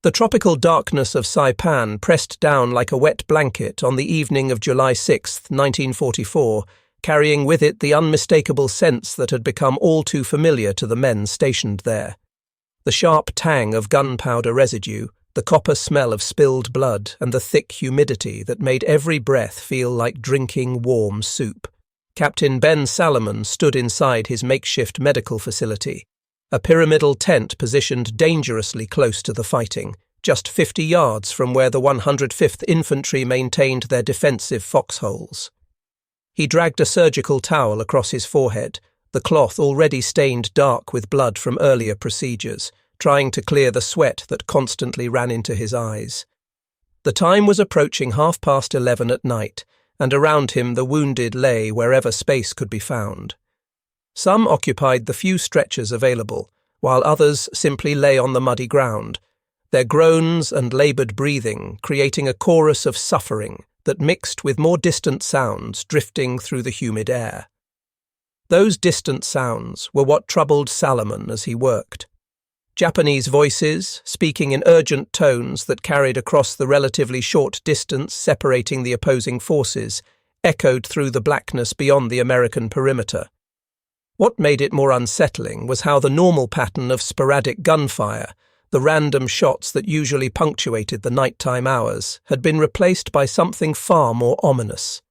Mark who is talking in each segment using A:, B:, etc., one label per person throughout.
A: The tropical darkness of Saipan pressed down like a wet blanket on the evening of July 6, 1944, carrying with it the unmistakable sense that had become all too familiar to the men stationed there. The sharp tang of gunpowder residue, the copper smell of spilled blood, and the thick humidity that made every breath feel like drinking warm soup. Captain Ben Salomon stood inside his makeshift medical facility, a pyramidal tent positioned dangerously close to the fighting, just 50 yards from where the 105th Infantry maintained their defensive foxholes. He dragged a surgical towel across his forehead, the cloth already stained dark with blood from earlier procedures, trying to clear the sweat that constantly ran into his eyes. The time was approaching 11:30 at night, and around him the wounded lay wherever space could be found. Some occupied the few stretchers available, while others simply lay on the muddy ground, their groans and laboured breathing creating a chorus of suffering that mixed with more distant sounds drifting through the humid air. Those distant sounds were what troubled Salomon as he worked. Japanese voices, speaking in urgent tones that carried across the relatively short distance separating the opposing forces, echoed through the blackness beyond the American perimeter. What made it more unsettling was how the normal pattern of sporadic gunfire, the random shots that usually punctuated the nighttime hours, had been replaced by something far more ominous.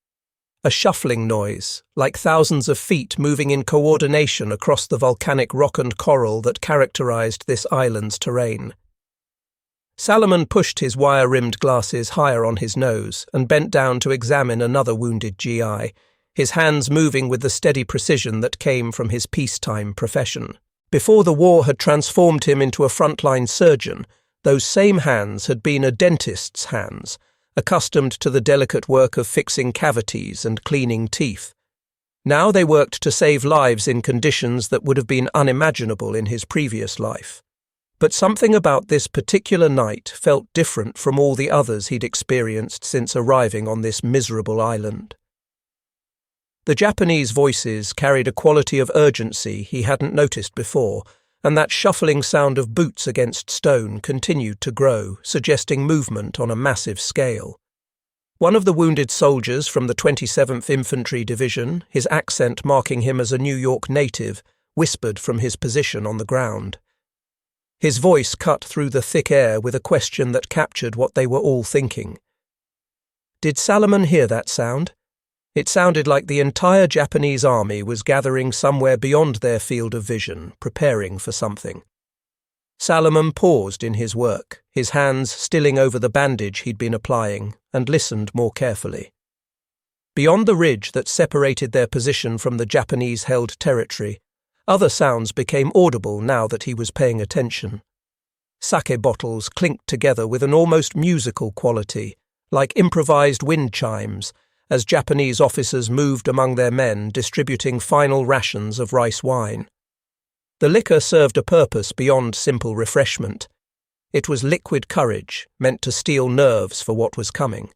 A: A shuffling noise, like thousands of feet moving in coordination across the volcanic rock and coral that characterized this island's terrain. Salomon pushed his wire-rimmed glasses higher on his nose and bent down to examine another wounded GI, his hands moving with the steady precision that came from his peacetime profession. Before the war had transformed him into a frontline surgeon, those same hands had been a dentist's hands, accustomed to the delicate work of fixing cavities and cleaning teeth. Now they worked to save lives in conditions that would have been unimaginable in his previous life. But something about this particular night felt different from all the others he'd experienced since arriving on this miserable island. The Japanese voices carried a quality of urgency he hadn't noticed before, and that shuffling sound of boots against stone continued to grow, suggesting movement on a massive scale. One of the wounded soldiers from the 27th Infantry Division, his accent marking him as a New York native, whispered from his position on the ground. His voice cut through the thick air with a question that captured what they were all thinking. Did Salomon hear that sound? It sounded like the entire Japanese army was gathering somewhere beyond their field of vision, preparing for something. Salomon paused in his work, his hands stilling over the bandage he'd been applying, and listened more carefully. Beyond the ridge that separated their position from the Japanese-held territory, other sounds became audible now that he was paying attention. Sake bottles clinked together with an almost musical quality, like improvised wind chimes, as Japanese officers moved among their men distributing final rations of rice wine. The liquor served a purpose beyond simple refreshment. It was liquid courage, meant to steel nerves for what was coming.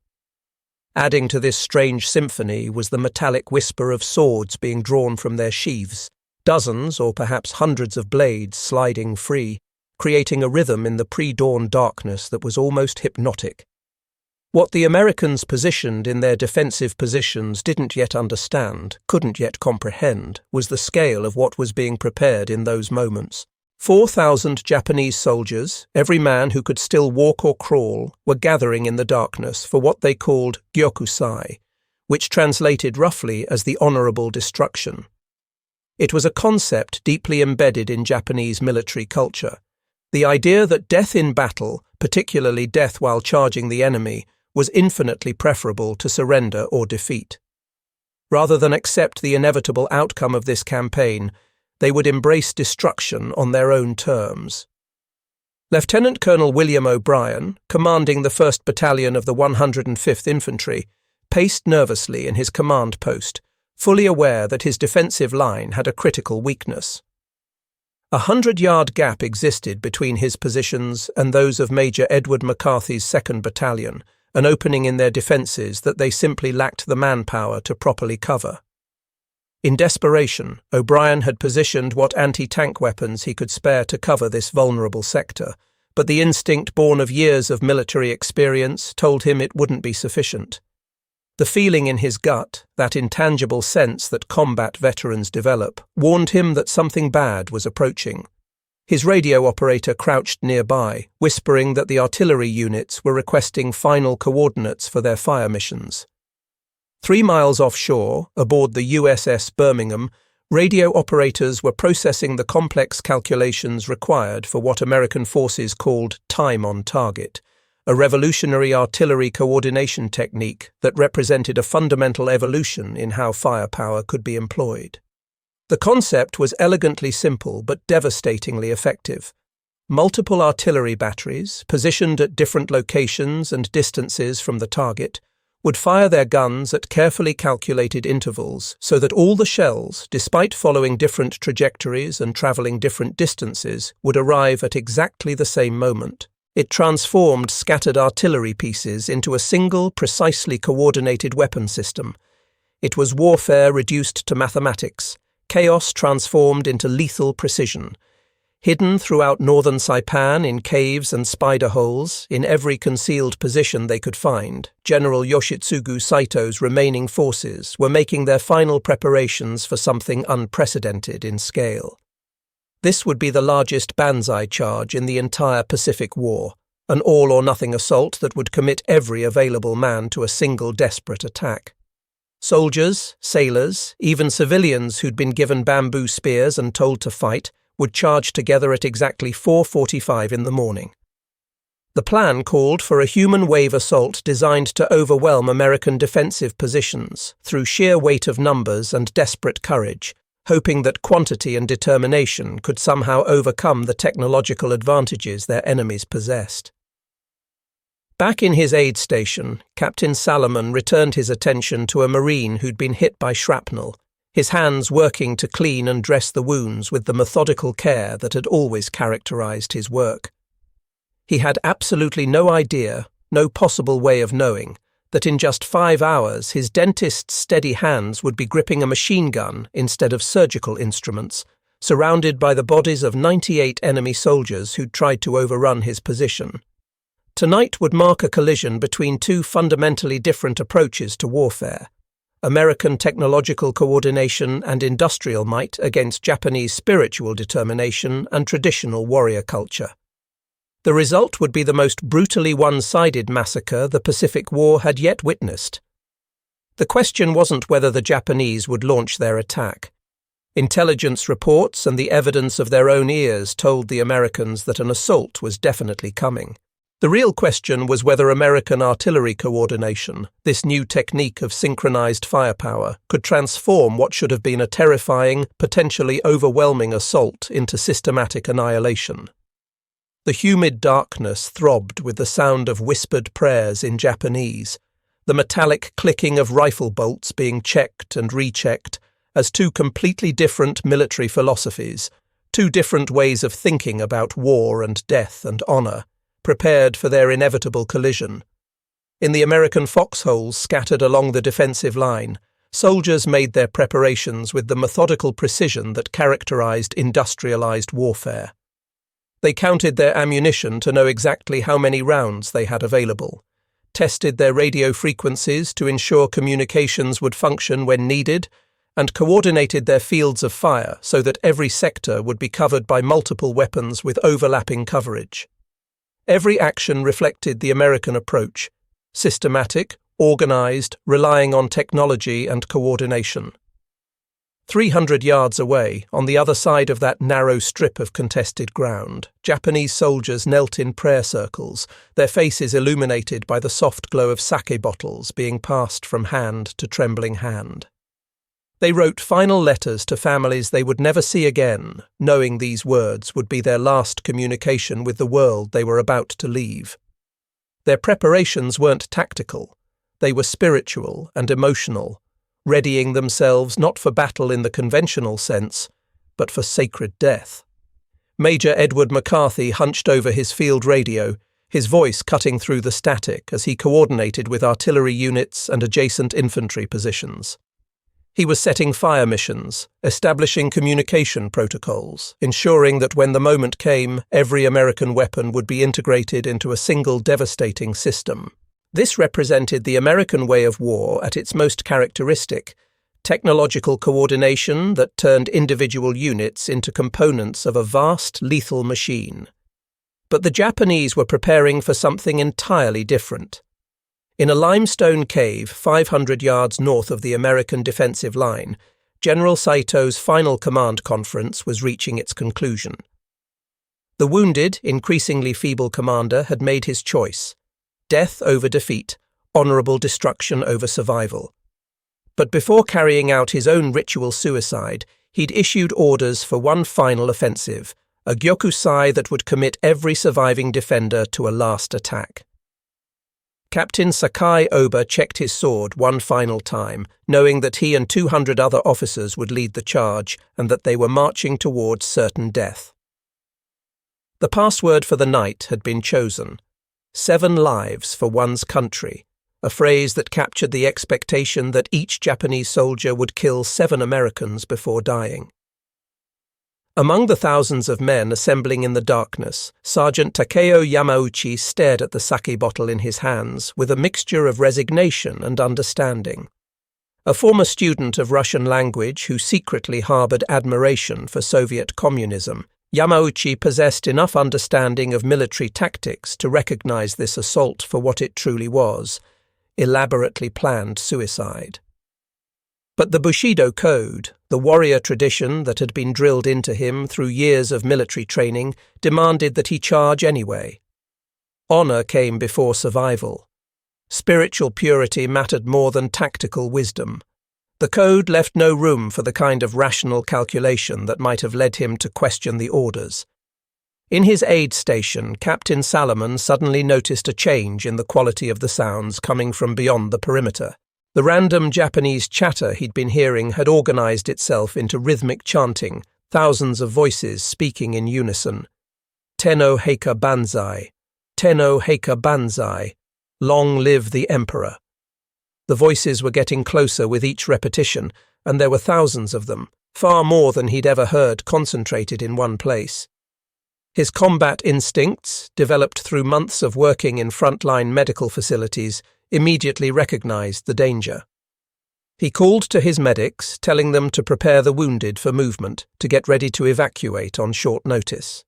A: Adding to this strange symphony was the metallic whisper of swords being drawn from their sheaths, dozens or perhaps hundreds of blades sliding free, creating a rhythm in the pre-dawn darkness that was almost hypnotic. What the Americans positioned in their defensive positions didn't yet understand, couldn't yet comprehend, was the scale of what was being prepared in those moments. 4,000 Japanese soldiers, every man who could still walk or crawl, were gathering in the darkness for what they called Gyokusai, which translated roughly as the honorable destruction. It was a concept deeply embedded in Japanese military culture. The idea that death in battle, particularly death while charging the enemy, was infinitely preferable to surrender or defeat. Rather than accept the inevitable outcome of this campaign, they would embrace destruction on their own terms. Lieutenant Colonel William O'Brien, commanding the 1st Battalion of the 105th Infantry, paced nervously in his command post, fully aware that his defensive line had a critical weakness. 100-yard gap existed between his positions and those of Major Edward McCarthy's 2nd Battalion, an opening in their defences that they simply lacked the manpower to properly cover. In desperation, O'Brien had positioned what anti-tank weapons he could spare to cover this vulnerable sector, but the instinct born of years of military experience told him it wouldn't be sufficient. The feeling in his gut, that intangible sense that combat veterans develop, warned him that something bad was approaching. His radio operator crouched nearby, whispering that the artillery units were requesting final coordinates for their fire missions. 3 miles offshore, aboard the USS Birmingham, radio operators were processing the complex calculations required for what American forces called time on target, a revolutionary artillery coordination technique that represented a fundamental evolution in how firepower could be employed. The concept was elegantly simple but devastatingly effective. Multiple artillery batteries, positioned at different locations and distances from the target, would fire their guns at carefully calculated intervals so that all the shells, despite following different trajectories and travelling different distances, would arrive at exactly the same moment. It transformed scattered artillery pieces into a single, precisely coordinated weapon system. It was warfare reduced to mathematics, chaos transformed into lethal precision. Hidden throughout northern Saipan in caves and spider holes, in every concealed position they could find, General Yoshitsugu Saito's remaining forces were making their final preparations for something unprecedented in scale. This would be the largest banzai charge in the entire Pacific War, an all-or-nothing assault that would commit every available man to a single desperate attack. Soldiers, sailors, even civilians who'd been given bamboo spears and told to fight, would charge together at exactly 4:45 in the morning. The plan called for a human wave assault designed to overwhelm American defensive positions through sheer weight of numbers and desperate courage, hoping that quantity and determination could somehow overcome the technological advantages their enemies possessed. Back in his aid station, Captain Salomon returned his attention to a Marine who'd been hit by shrapnel, his hands working to clean and dress the wounds with the methodical care that had always characterized his work. He had absolutely no idea, no possible way of knowing, that in just 5 hours his dentist's steady hands would be gripping a machine gun instead of surgical instruments, surrounded by the bodies of 98 enemy soldiers who'd tried to overrun his position. Tonight would mark a collision between two fundamentally different approaches to warfare: American technological coordination and industrial might against Japanese spiritual determination and traditional warrior culture. The result would be the most brutally one-sided massacre the Pacific War had yet witnessed. The question wasn't whether the Japanese would launch their attack. Intelligence reports and the evidence of their own ears told the Americans that an assault was definitely coming. The real question was whether American artillery coordination, this new technique of synchronized firepower, could transform what should have been a terrifying, potentially overwhelming assault into systematic annihilation. The humid darkness throbbed with the sound of whispered prayers in Japanese, the metallic clicking of rifle bolts being checked and rechecked as two completely different military philosophies, two different ways of thinking about war and death and honor, prepared for their inevitable collision. In the American foxholes scattered along the defensive line, soldiers made their preparations with the methodical precision that characterized industrialized warfare. They counted their ammunition to know exactly how many rounds they had available, tested their radio frequencies to ensure communications would function when needed, and coordinated their fields of fire so that every sector would be covered by multiple weapons with overlapping coverage. Every action reflected the American approach: systematic, organized, relying on technology and coordination. 300 yards away, on the other side of that narrow strip of contested ground, Japanese soldiers knelt in prayer circles, their faces illuminated by the soft glow of sake bottles being passed from hand to trembling hand. They wrote final letters to families they would never see again, knowing these words would be their last communication with the world they were about to leave. Their preparations weren't tactical. They were spiritual and emotional, readying themselves not for battle in the conventional sense, but for sacred death. Major Edward McCarthy hunched over his field radio, his voice cutting through the static as he coordinated with artillery units and adjacent infantry positions. He was setting fire missions, establishing communication protocols, ensuring that when the moment came, every American weapon would be integrated into a single devastating system. This represented the American way of war at its most characteristic: technological coordination that turned individual units into components of a vast, lethal machine. But the Japanese were preparing for something entirely different. In a limestone cave 500 yards north of the American defensive line, General Saito's final command conference was reaching its conclusion. The wounded, increasingly feeble commander had made his choice: death over defeat, honorable destruction over survival. But before carrying out his own ritual suicide, he'd issued orders for one final offensive, a gyokusai that would commit every surviving defender to a last attack. Captain Sakai Oba checked his sword one final time, knowing that he and 200 other officers would lead the charge and that they were marching towards certain death. The password for the night had been chosen: 7 lives for one's country, a phrase that captured the expectation that each Japanese soldier would kill 7 Americans before dying. Among the thousands of men assembling in the darkness, Sergeant Takeo Yamauchi stared at the sake bottle in his hands with a mixture of resignation and understanding. A former student of Russian language who secretly harbored admiration for Soviet communism, Yamauchi possessed enough understanding of military tactics to recognize this assault for what it truly was: elaborately planned suicide. But the Bushido Code, the warrior tradition that had been drilled into him through years of military training, demanded that he charge anyway. Honor came before survival. Spiritual purity mattered more than tactical wisdom. The code left no room for the kind of rational calculation that might have led him to question the orders. In his aid station, Captain Salomon suddenly noticed a change in the quality of the sounds coming from beyond the perimeter. The random Japanese chatter he'd been hearing had organized itself into rhythmic chanting, thousands of voices speaking in unison. Tenno Heika Banzai, Tenno Heika Banzai, long live the Emperor. The voices were getting closer with each repetition, and there were thousands of them, far more than he'd ever heard concentrated in one place. His combat instincts, developed through months of working in frontline medical facilities, immediately recognized the danger. He called to his medics, telling them to prepare the wounded for movement, to get ready to evacuate on short notice.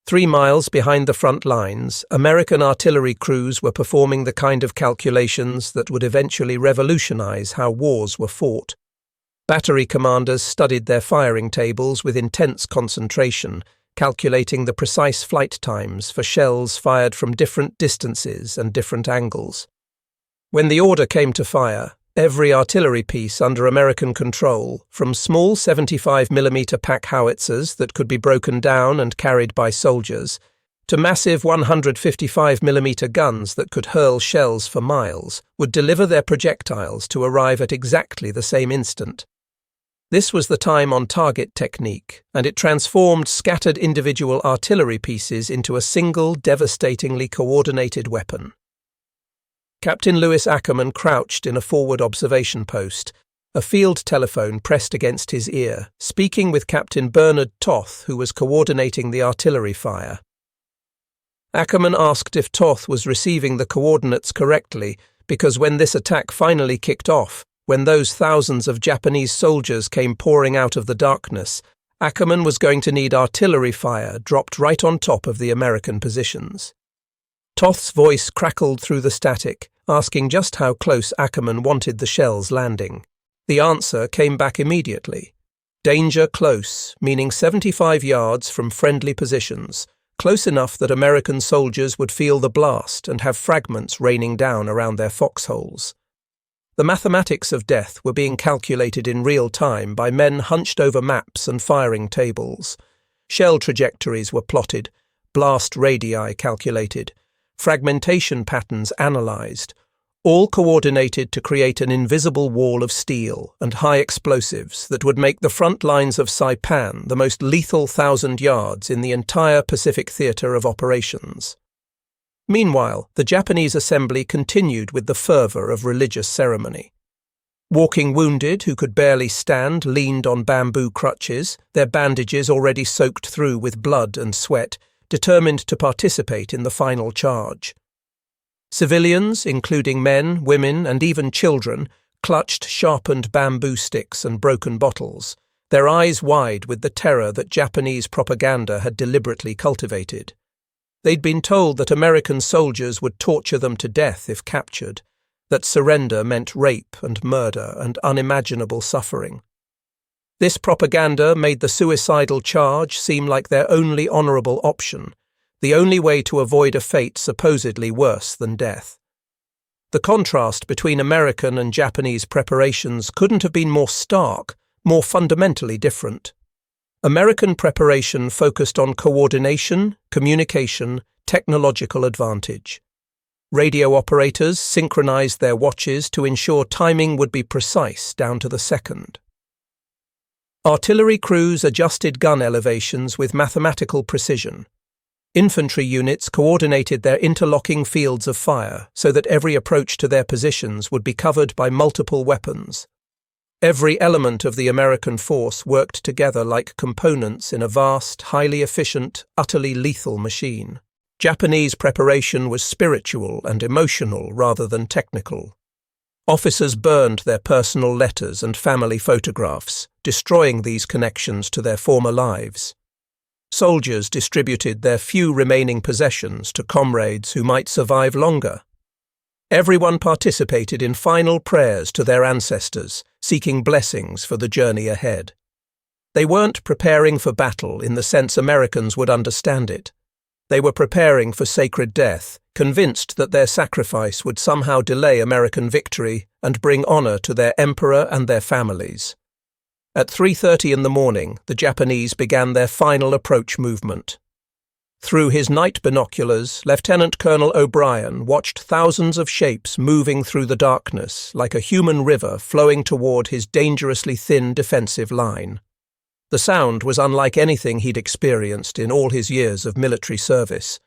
A: 3 miles behind the front lines, American artillery crews were performing the kind of calculations that would eventually revolutionize how wars were fought. Battery commanders studied their firing tables with intense concentration, calculating the precise flight times for shells fired from different distances and different angles. When the order came to fire, every artillery piece under American control, from small 75mm pack howitzers that could be broken down and carried by soldiers, to massive 155mm guns that could hurl shells for miles, would deliver their projectiles to arrive at exactly the same instant. This was the time-on-target technique, and it transformed scattered individual artillery pieces into a single, devastatingly coordinated weapon. Captain Louis Ackerman crouched in a forward observation post, a field telephone pressed against his ear, speaking with Captain Bernard Toth, who was coordinating the artillery fire. Ackerman asked if Toth was receiving the coordinates correctly, because when this attack finally kicked off, when those thousands of Japanese soldiers came pouring out of the darkness, Ackerman was going to need artillery fire dropped right on top of the American positions. Toth's voice crackled through the static, asking just how close Ackerman wanted the shells landing. The answer came back immediately. Danger close, meaning 75 yards from friendly positions, close enough that American soldiers would feel the blast and have fragments raining down around their foxholes. The mathematics of death were being calculated in real time by men hunched over maps and firing tables. Shell trajectories were plotted, blast radii calculated, fragmentation patterns analyzed, all coordinated to create an invisible wall of steel and high explosives that would make the front lines of Saipan the most lethal 1,000 yards in the entire Pacific theater of operations. Meanwhile, the Japanese assembly continued with the fervor of religious ceremony. Walking wounded who could barely stand leaned on bamboo crutches, their bandages already soaked through with blood and sweat, determined to participate in the final charge. Civilians, including men, women, and even children, clutched sharpened bamboo sticks and broken bottles, their eyes wide with the terror that Japanese propaganda had deliberately cultivated. They'd been told that American soldiers would torture them to death if captured, that surrender meant rape and murder and unimaginable suffering. This propaganda made the suicidal charge seem like their only honorable option, the only way to avoid a fate supposedly worse than death. The contrast between American and Japanese preparations couldn't have been more stark, more fundamentally different. American preparation focused on coordination, communication, technological advantage. Radio operators synchronized their watches to ensure timing would be precise down to the second. Artillery crews adjusted gun elevations with mathematical precision. Infantry units coordinated their interlocking fields of fire so that every approach to their positions would be covered by multiple weapons. Every element of the American force worked together like components in a vast, highly efficient, utterly lethal machine. Japanese preparation was spiritual and emotional rather than technical. Officers burned their personal letters and family photographs, destroying these connections to their former lives. Soldiers distributed their few remaining possessions to comrades who might survive longer. Everyone participated in final prayers to their ancestors, seeking blessings for the journey ahead. They weren't preparing for battle in the sense Americans would understand it. They were preparing for sacred death, convinced that their sacrifice would somehow delay American victory and bring honor to their emperor and their families. At 3:30 in the morning, the Japanese began their final approach movement. Through his night binoculars, Lieutenant Colonel O'Brien watched thousands of shapes moving through the darkness like a human river flowing toward his dangerously thin defensive line. The sound was unlike anything he'd experienced in all his years of military service.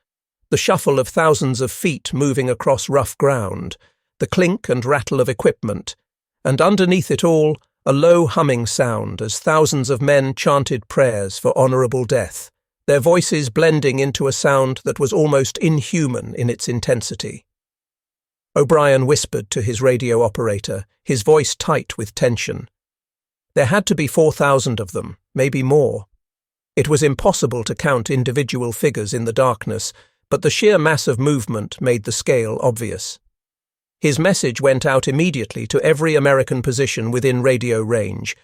A: The shuffle of thousands of feet moving across rough ground, the clink and rattle of equipment, and underneath it all, a low humming sound as thousands of men chanted prayers for honorable death, their voices blending into a sound that was almost inhuman in its intensity. O'Brien whispered to his radio operator, his voice tight with tension. There had to be 4,000 of them, maybe more. It was impossible to count individual figures in the darkness, but the sheer mass of movement made the scale obvious. His message went out immediately to every American position within radio range,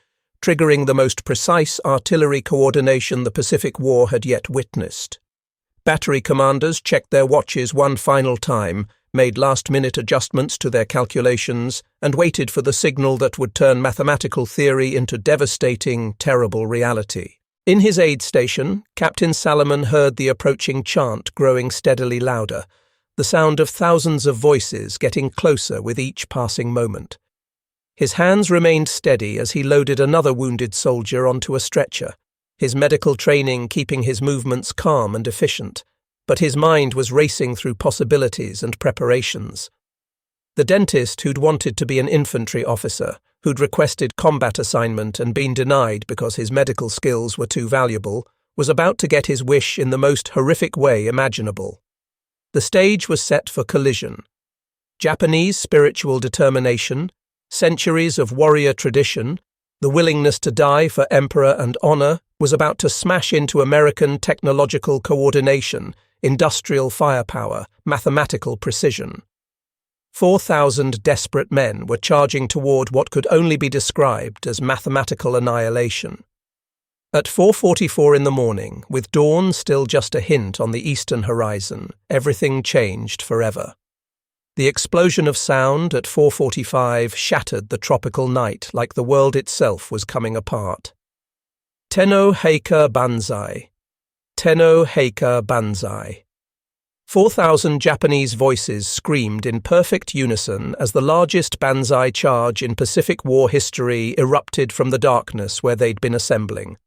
A: triggering the most precise artillery coordination the Pacific War had yet witnessed. Battery commanders checked their watches one final time, made last-minute adjustments to their calculations, and waited for the signal that would turn mathematical theory into devastating, terrible reality. In his aid station, Captain Salomon heard the approaching chant growing steadily louder, the sound of thousands of voices getting closer with each passing moment. His hands remained steady as he loaded another wounded soldier onto a stretcher, his medical training keeping his movements calm and efficient, but his mind was racing through possibilities and preparations. The dentist who'd wanted to be an infantry officer, who'd requested combat assignment and been denied because his medical skills were too valuable, was about to get his wish in the most horrific way imaginable. The stage was set for collision. Japanese spiritual determination, centuries of warrior tradition, the willingness to die for emperor and honor was about to smash into American technological coordination, industrial firepower, mathematical precision. 4,000 desperate men were charging toward what could only be described as mathematical annihilation. At 4:44 in the morning, with dawn still just a hint on the eastern horizon, everything changed forever. The explosion of sound at 4:45 shattered the tropical night like the world itself was coming apart. Tenno Heika Banzai. Tenno Heika Banzai. 4,000 Japanese voices screamed in perfect unison as the largest banzai charge in Pacific War history erupted from the darkness where they'd been assembling.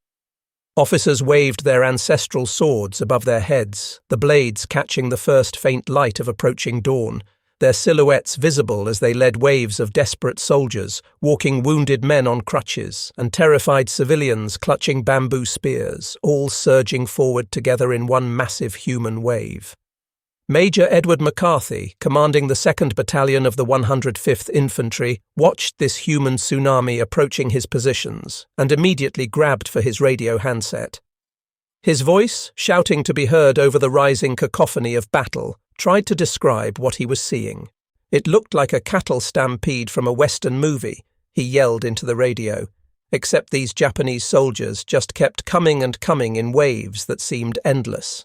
A: Officers waved their ancestral swords above their heads, the blades catching the first faint light of approaching dawn, their silhouettes visible as they led waves of desperate soldiers, walking wounded men on crutches, and terrified civilians clutching bamboo spears, all surging forward together in one massive human wave. Major Edward McCarthy, commanding the 2nd Battalion of the 105th Infantry, watched this human tsunami approaching his positions and immediately grabbed for his radio handset. His voice, shouting to be heard over the rising cacophony of battle, tried to describe what he was seeing. It looked like a cattle stampede from a Western movie, he yelled into the radio, except these Japanese soldiers just kept coming and coming in waves that seemed endless.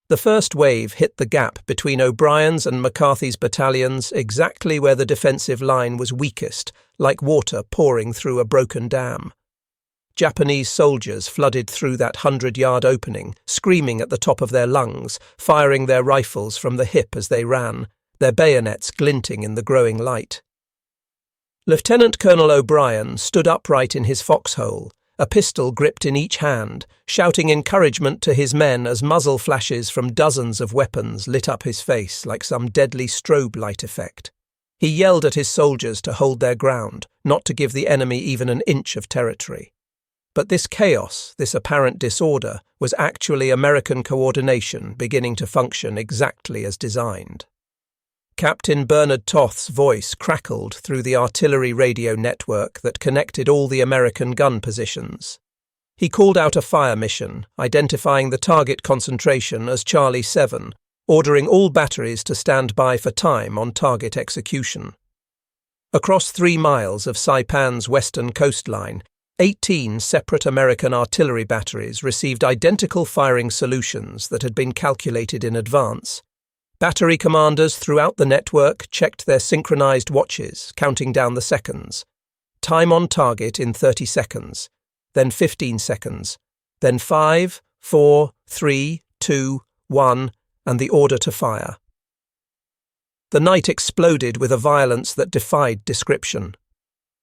A: The first wave hit the gap between O'Brien's and McCarthy's battalions exactly where the defensive line was weakest, like water pouring through a broken dam. Japanese soldiers flooded through that 100-yard opening, screaming at the top of their lungs, firing their rifles from the hip as they ran, their bayonets glinting in the growing light. Lieutenant Colonel O'Brien stood upright in his foxhole, a pistol gripped in each hand, shouting encouragement to his men as muzzle flashes from dozens of weapons lit up his face like some deadly strobe light effect. He yelled at his soldiers to hold their ground, not to give the enemy even an inch of territory. But this chaos, this apparent disorder, was actually American coordination beginning to function exactly as designed. Captain Bernard Toth's voice crackled through the artillery radio network that connected all the American gun positions. He called out a fire mission, identifying the target concentration as Charlie 7, ordering all batteries to stand by for time on target execution. Across 3 miles of Saipan's western coastline, 18 separate American artillery batteries received identical firing solutions that had been calculated in advance. Battery commanders throughout the network checked their synchronized watches, counting down the seconds. Time on target in 30 seconds, then 15 seconds, then 5, 4, 3, 2, 1, and the order to fire. The night exploded with a violence that defied description.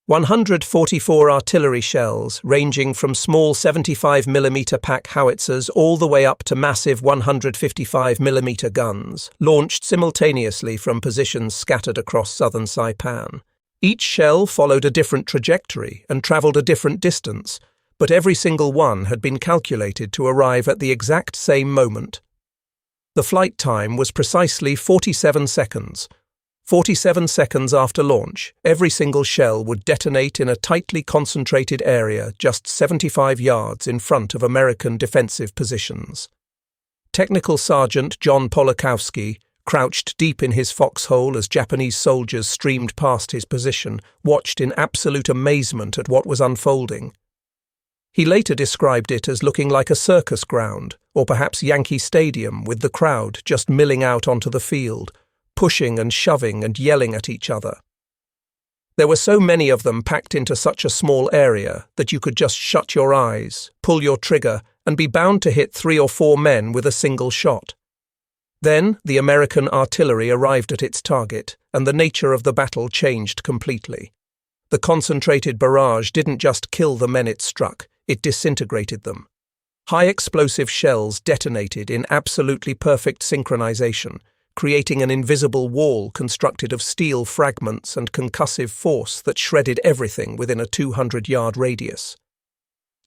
A: 144 artillery shells, ranging from small 75mm pack howitzers all the way up to massive 155mm guns, launched simultaneously from positions scattered across southern Saipan. Each shell followed a different trajectory and travelled a different distance, but every single one had been calculated to arrive at the exact same moment. The flight time was precisely 47 seconds. 47 seconds after launch, every single shell would detonate in a tightly concentrated area just 75 yards in front of American defensive positions. Technical Sergeant John Polakowski, crouched deep in his foxhole as Japanese soldiers streamed past his position, watched in absolute amazement at what was unfolding. He later described it as looking like a circus ground, or perhaps Yankee Stadium, with the crowd just milling out onto the field, pushing and shoving and yelling at each other. There were so many of them packed into such a small area that you could just shut your eyes, pull your trigger, and be bound to hit 3 or 4 men with a single shot. Then the American artillery arrived at its target, and the nature of the battle changed completely. The concentrated barrage didn't just kill the men it struck, it disintegrated them. High explosive shells detonated in absolutely perfect synchronization, creating an invisible wall constructed of steel fragments and concussive force that shredded everything within a 200-yard radius.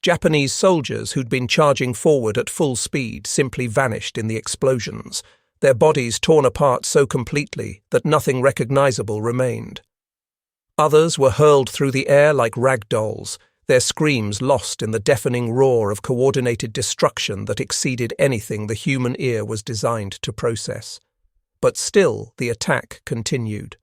A: Japanese soldiers who'd been charging forward at full speed simply vanished in the explosions, their bodies torn apart so completely that nothing recognizable remained. Others were hurled through the air like rag dolls, their screams lost in the deafening roar of coordinated destruction that exceeded anything the human ear was designed to process. But still the attack continued.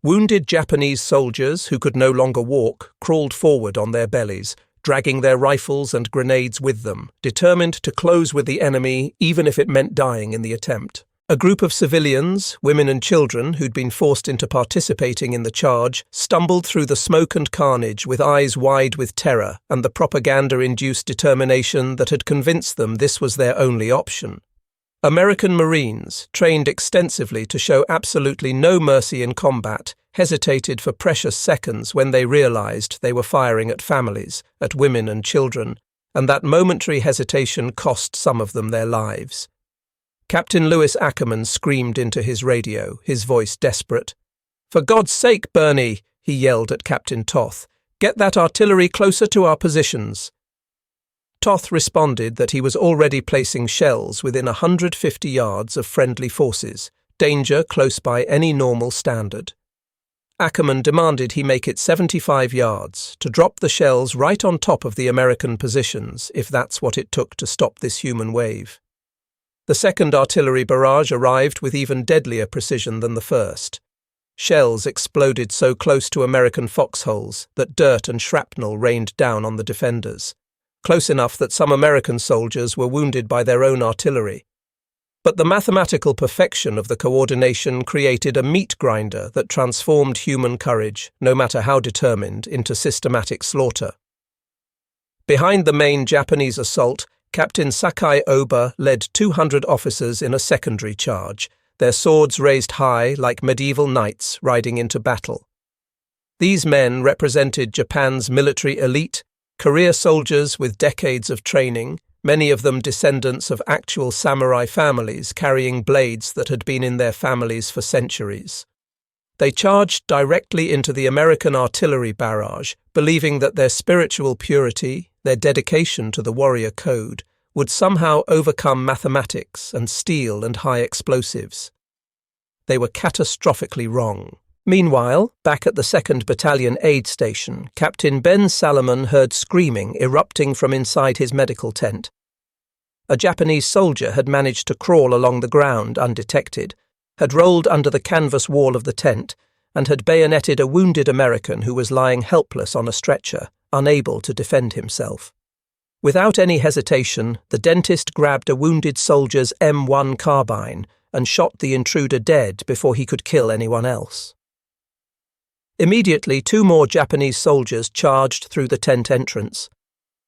A: Wounded Japanese soldiers who could no longer walk crawled forward on their bellies, dragging their rifles and grenades with them, determined to close with the enemy even if it meant dying in the attempt. A group of civilians, women and children who'd been forced into participating in the charge, stumbled through the smoke and carnage with eyes wide with terror and the propaganda-induced determination that had convinced them this was their only option. American Marines, trained extensively to show absolutely no mercy in combat, hesitated for precious seconds when they realized they were firing at families, at women and children, and that momentary hesitation cost some of them their lives. Captain Lewis Ackerman screamed into his radio, his voice desperate. "For God's sake, Bernie," he yelled at Captain Toth, "get that artillery closer to our positions." Toth responded that he was already placing shells within 150 yards of friendly forces, danger close by any normal standard. Ackerman demanded he make it 75 yards, to drop the shells right on top of the American positions, if that's what it took to stop this human wave. The second artillery barrage arrived with even deadlier precision than the first. Shells exploded so close to American foxholes that dirt and shrapnel rained down on the defenders, close enough that some American soldiers were wounded by their own artillery. But the mathematical perfection of the coordination created a meat grinder that transformed human courage, no matter how determined, into systematic slaughter. Behind the main Japanese assault, Captain Sakai Oba led 200 officers in a secondary charge, their swords raised high like medieval knights riding into battle. These men represented Japan's military elite, career soldiers with decades of training, many of them descendants of actual samurai families carrying blades that had been in their families for centuries. They charged directly into the American artillery barrage, believing that their spiritual purity, their dedication to the warrior code, would somehow overcome mathematics and steel and high explosives. They were catastrophically wrong. Meanwhile, back at the 2nd Battalion aid station, Captain Ben Salomon heard screaming erupting from inside his medical tent. A Japanese soldier had managed to crawl along the ground undetected, had rolled under the canvas wall of the tent, and had bayoneted a wounded American who was lying helpless on a stretcher, unable to defend himself. Without any hesitation, the dentist grabbed a wounded soldier's M1 carbine and shot the intruder dead before he could kill anyone else. Immediately, 2 more Japanese soldiers charged through the tent entrance.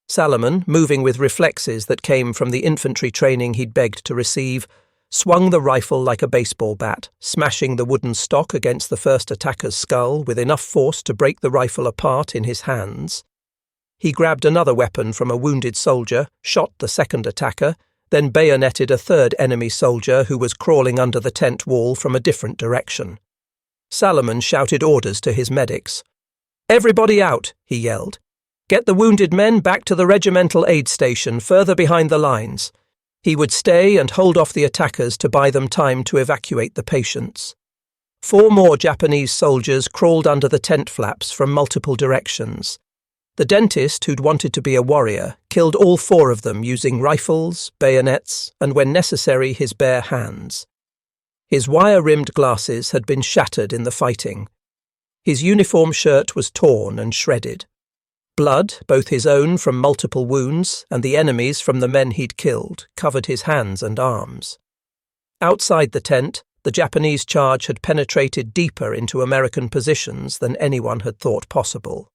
A: Salomon, moving with reflexes that came from the infantry training he'd begged to receive, swung the rifle like a baseball bat, smashing the wooden stock against the first attacker's skull with enough force to break the rifle apart in his hands. He grabbed another weapon from a wounded soldier, shot the second attacker, then bayoneted a third enemy soldier who was crawling under the tent wall from a different direction. Salomon shouted orders to his medics. "Everybody out," he yelled. "Get the wounded men back to the regimental aid station further behind the lines." He would stay and hold off the attackers to buy them time to evacuate the patients. 4 more Japanese soldiers crawled under the tent flaps from multiple directions. The dentist, who'd wanted to be a warrior, killed all 4 of them using rifles, bayonets, and when necessary his bare hands. His wire-rimmed glasses had been shattered in the fighting. His uniform shirt was torn and shredded. Blood, both his own from multiple wounds and the enemy's from the men he'd killed, covered his hands and arms. Outside the tent, the Japanese charge had penetrated deeper into American positions than anyone had thought possible.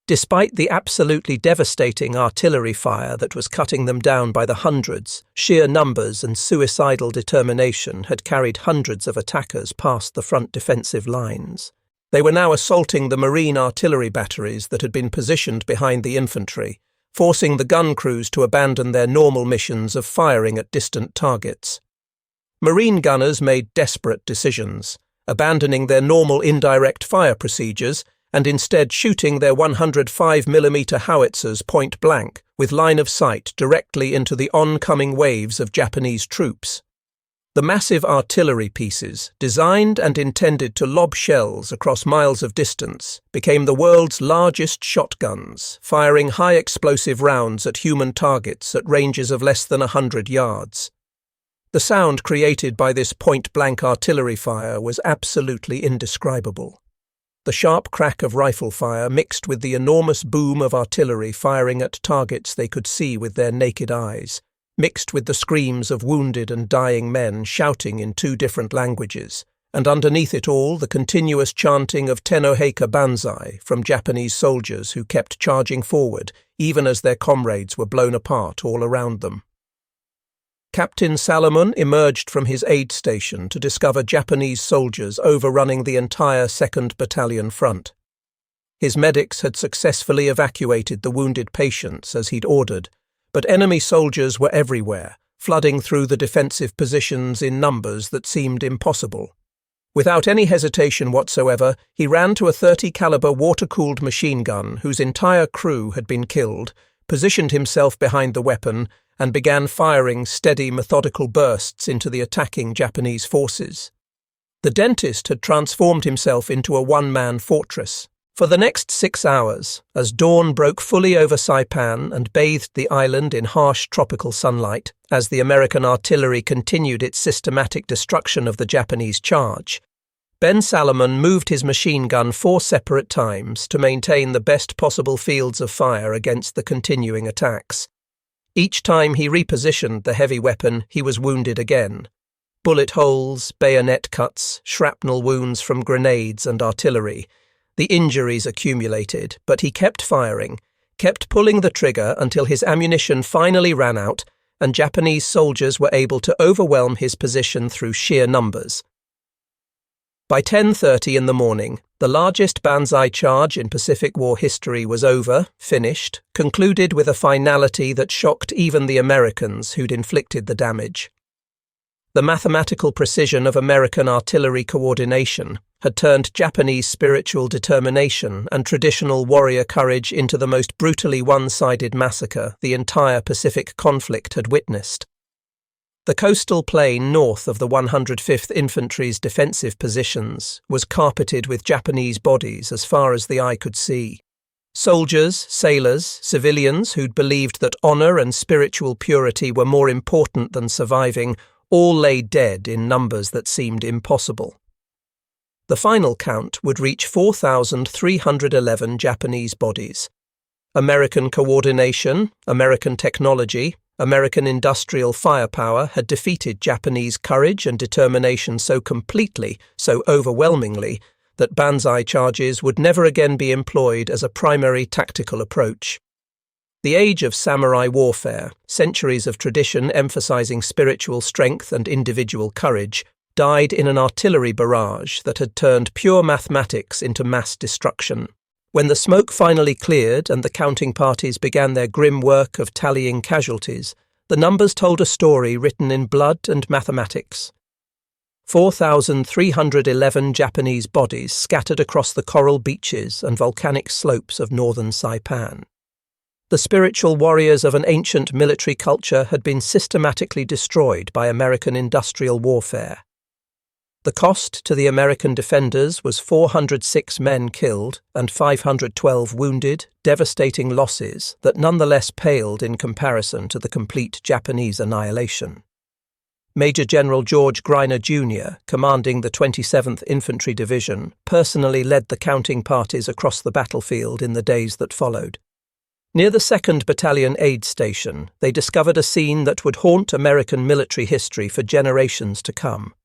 A: Despite the absolutely devastating artillery fire that was cutting them down by the hundreds, sheer numbers and suicidal determination had carried hundreds of attackers past the front defensive lines. They were now assaulting the marine artillery batteries that had been positioned behind the infantry, forcing the gun crews to abandon their normal missions of firing at distant targets. Marine gunners made desperate decisions, abandoning their normal indirect fire procedures and instead shooting their 105mm howitzers point blank, with line of sight directly into the oncoming waves of Japanese troops. The massive artillery pieces, designed and intended to lob shells across miles of distance, became the world's largest shotguns, firing high-explosive rounds at human targets at ranges of less than 100 yards. The sound created by this point-blank artillery fire was absolutely indescribable. The sharp crack of rifle fire mixed with the enormous boom of artillery firing at targets they could see with their naked eyes, mixed with the screams of wounded and dying men shouting in 2 different languages, and underneath it all the continuous chanting of Tenoheika Banzai from Japanese soldiers who kept charging forward even as their comrades were blown apart all around them. Captain Salomon emerged from his aid station to discover Japanese soldiers overrunning the entire 2nd Battalion front. His medics had successfully evacuated the wounded patients as he'd ordered, but enemy soldiers were everywhere, flooding through the defensive positions in numbers that seemed impossible. Without any hesitation whatsoever, he ran to a .30 caliber water-cooled machine gun whose entire crew had been killed, positioned himself behind the weapon, and began firing steady, methodical bursts into the attacking Japanese forces. The dentist had transformed himself into a one-man fortress. For the next 6 hours, as dawn broke fully over Saipan and bathed the island in harsh tropical sunlight, as the American artillery continued its systematic destruction of the Japanese charge, Ben Salomon moved his machine gun 4 separate times to maintain the best possible fields of fire against the continuing attacks. Each time he repositioned the heavy weapon, he was wounded again. Bullet holes, bayonet cuts, shrapnel wounds from grenades and artillery. The injuries accumulated, but he kept firing, kept pulling the trigger until his ammunition finally ran out and Japanese soldiers were able to overwhelm his position through sheer numbers. By 10:30 in the morning, the largest Banzai charge in Pacific War history was over, finished, concluded with a finality that shocked even the Americans who'd inflicted the damage. The mathematical precision of American artillery coordination had turned Japanese spiritual determination and traditional warrior courage into the most brutally one-sided massacre the entire Pacific conflict had witnessed. The coastal plain north of the 105th Infantry's defensive positions was carpeted with Japanese bodies as far as the eye could see. Soldiers, sailors, civilians who'd believed that honor and spiritual purity were more important than surviving all lay dead in numbers that seemed impossible. The final count would reach 4,311 Japanese bodies. American coordination, American technology, American industrial firepower had defeated Japanese courage and determination so completely, so overwhelmingly, that Banzai charges would never again be employed as a primary tactical approach. The age of samurai warfare, centuries of tradition emphasizing spiritual strength and individual courage, died in an artillery barrage that had turned pure mathematics into mass destruction. When the smoke finally cleared and the counting parties began their grim work of tallying casualties, the numbers told a story written in blood and mathematics. 4,311 Japanese bodies scattered across the coral beaches and volcanic slopes of northern Saipan. The spiritual warriors of an ancient military culture had been systematically destroyed by American industrial warfare. The cost to the American defenders was 406 men killed and 512 wounded, devastating losses that nonetheless paled in comparison to the complete Japanese annihilation. Major General George Greiner Jr., commanding the 27th Infantry Division, personally led the counting parties across the battlefield in the days that followed. Near the 2nd Battalion Aid Station, they discovered a scene that would haunt American military history for generations to come.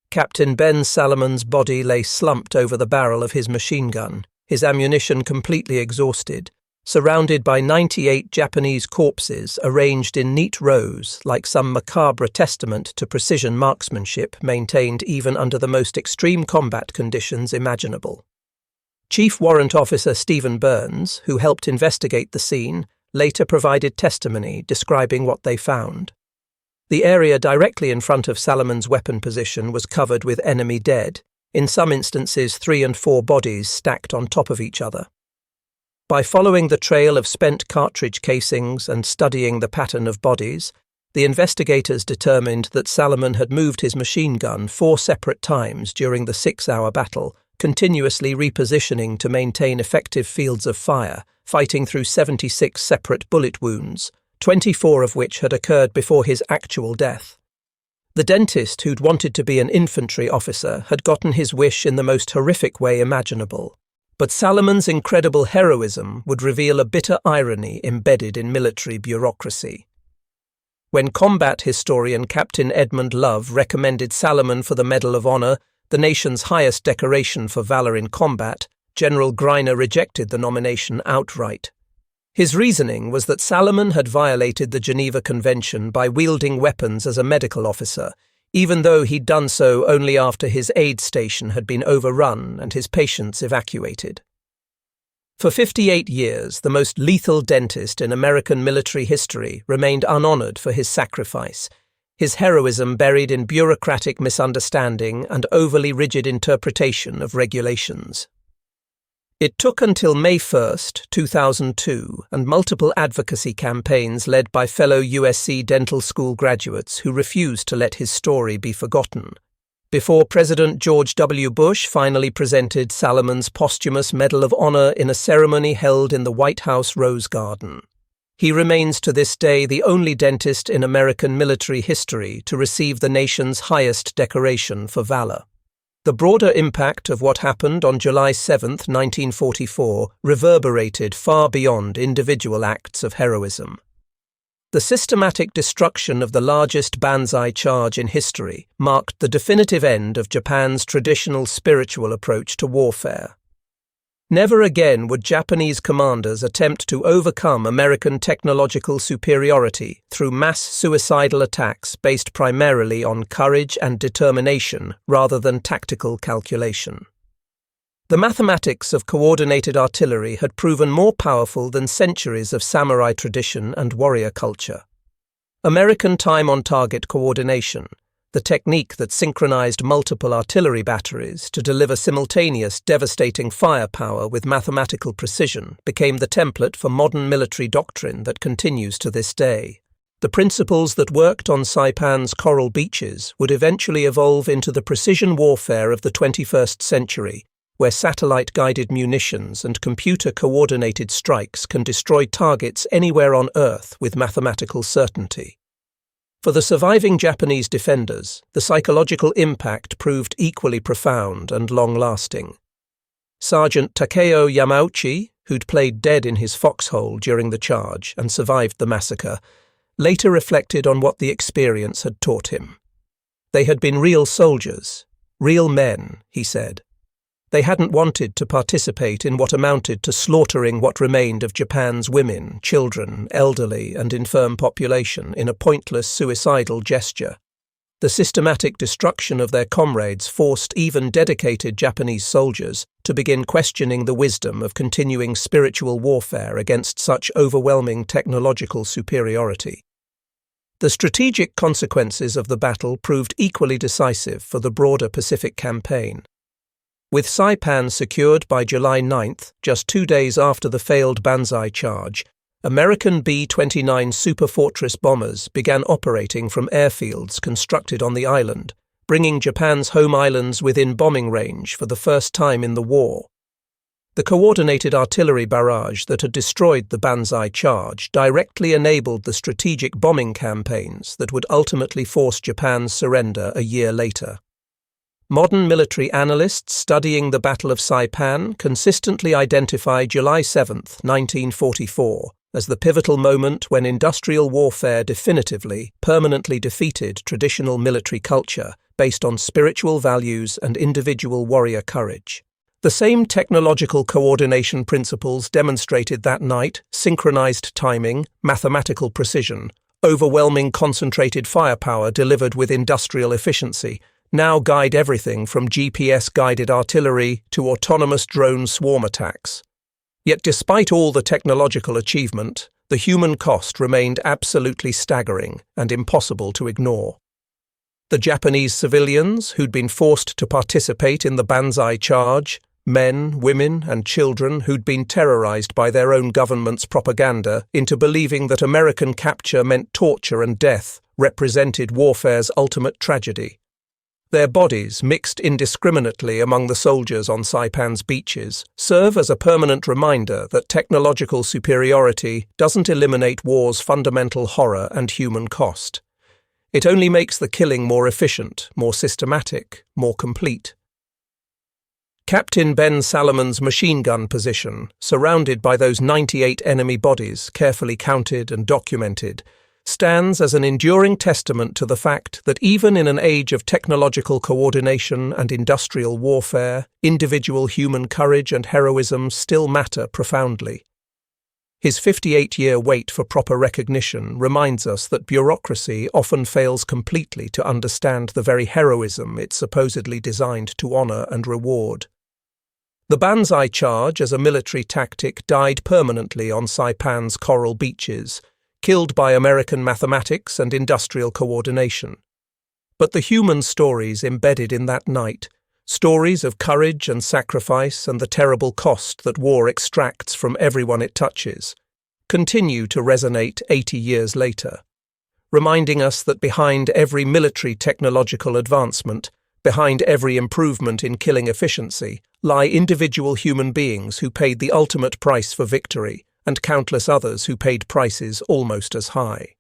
A: Captain Ben Salomon's body lay slumped over the barrel of his machine gun, his ammunition completely exhausted, surrounded by 98 Japanese corpses arranged in neat rows like some macabre testament to precision marksmanship maintained even under the most extreme combat conditions imaginable. Chief Warrant Officer Stephen Burns, who helped investigate the scene, later provided testimony describing what they found. The area directly in front of Salomon's weapon position was covered with enemy dead, in some instances 3 and 4 bodies stacked on top of each other. By following the trail of spent cartridge casings and studying the pattern of bodies, the investigators determined that Salomon had moved his machine gun 4 separate times during the 6-hour battle, continuously repositioning to maintain effective fields of fire, fighting through 76 separate bullet wounds, 24 of which had occurred before his actual death. The dentist who'd wanted to be an infantry officer had gotten his wish in the most horrific way imaginable. But Salomon's incredible heroism would reveal a bitter irony embedded in military bureaucracy. When combat historian Captain Edmund Love recommended Salomon for the Medal of Honor, the nation's highest decoration for valor in combat, General Greiner rejected the nomination outright. His reasoning was that Salomon had violated the Geneva Convention by wielding weapons as a medical officer, even though he'd done so only after his aid station had been overrun and his patients evacuated. For 58 years, the most lethal dentist in American military history remained unhonored for his sacrifice, his heroism buried in bureaucratic misunderstanding and overly rigid interpretation of regulations. It took until May 1, 2002, and multiple advocacy campaigns led by fellow USC dental school graduates who refused to let his story be forgotten, before President George W. Bush finally presented Salomon's posthumous Medal of Honor in a ceremony held in the White House Rose Garden. He remains to this day the only dentist in American military history to receive the nation's highest decoration for valor. The broader impact of what happened on July 7, 1944, reverberated far beyond individual acts of heroism. The systematic destruction of the largest Banzai charge in history marked the definitive end of Japan's traditional spiritual approach to warfare. Never again would Japanese commanders attempt to overcome American technological superiority through mass suicidal attacks based primarily on courage and determination rather than tactical calculation. The mathematics of coordinated artillery had proven more powerful than centuries of samurai tradition and warrior culture. American time-on-target coordination, the technique that synchronized multiple artillery batteries to deliver simultaneous devastating firepower with mathematical precision, became the template for modern military doctrine that continues to this day. The principles that worked on Saipan's coral beaches would eventually evolve into the precision warfare of the 21st century, where satellite-guided munitions and computer-coordinated strikes can destroy targets anywhere on Earth with mathematical certainty. For the surviving Japanese defenders, the psychological impact proved equally profound and long-lasting. Sergeant Takeo Yamauchi, who'd played dead in his foxhole during the charge and survived the massacre, later reflected on what the experience had taught him. They had been real soldiers, real men, he said. They hadn't wanted to participate in what amounted to slaughtering what remained of Japan's women, children, elderly, and infirm population in a pointless suicidal gesture. The systematic destruction of their comrades forced even dedicated Japanese soldiers to begin questioning the wisdom of continuing spiritual warfare against such overwhelming technological superiority. The strategic consequences of the battle proved equally decisive for the broader Pacific campaign. With Saipan secured by July 9th, just 2 days after the failed Banzai charge, American B-29 Superfortress bombers began operating from airfields constructed on the island, bringing Japan's home islands within bombing range for the first time in the war. The coordinated artillery barrage that had destroyed the Banzai charge directly enabled the strategic bombing campaigns that would ultimately force Japan's surrender a year later. Modern military analysts studying the Battle of Saipan consistently identify July 7, 1944, as the pivotal moment when industrial warfare definitively, permanently defeated traditional military culture based on spiritual values and individual warrior courage. The same technological coordination principles demonstrated that night: synchronized timing, mathematical precision, overwhelming concentrated firepower delivered with industrial efficiency, now guide everything from GPS-guided artillery to autonomous drone swarm attacks. Yet despite all the technological achievement, the human cost remained absolutely staggering and impossible to ignore. The Japanese civilians who'd been forced to participate in the Banzai charge, men, women, and children who'd been terrorized by their own government's propaganda into believing that American capture meant torture and death, represented warfare's ultimate tragedy. Their bodies, mixed indiscriminately among the soldiers on Saipan's beaches, serve as a permanent reminder that technological superiority doesn't eliminate war's fundamental horror and human cost. It only makes the killing more efficient, more systematic, more complete. Captain Ben Salomon's machine gun position, surrounded by those 98 enemy bodies carefully counted and documented, stands as an enduring testament to the fact that even in an age of technological coordination and industrial warfare, individual human courage and heroism still matter profoundly. His 58-year wait for proper recognition reminds us that bureaucracy often fails completely to understand the very heroism it's supposedly designed to honor and reward. The Banzai charge as a military tactic died permanently on Saipan's coral beaches, killed by American mathematics and industrial coordination. But the human stories embedded in that night, stories of courage and sacrifice and the terrible cost that war extracts from everyone it touches, continue to resonate 80 years later, reminding us that behind every military technological advancement, behind every improvement in killing efficiency, lie individual human beings who paid the ultimate price for victory, and countless others who paid prices almost as high.